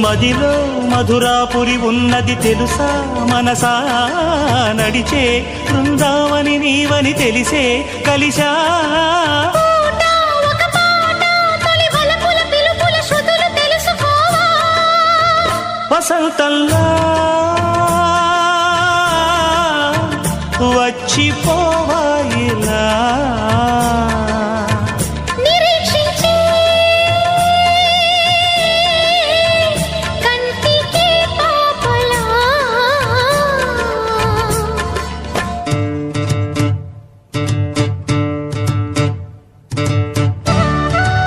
మదిలో మధురాపురి ఉన్నది తెలుసా మనసా నడిచే బృందావని నీవని తెలిసే కలిసా వసంతంలా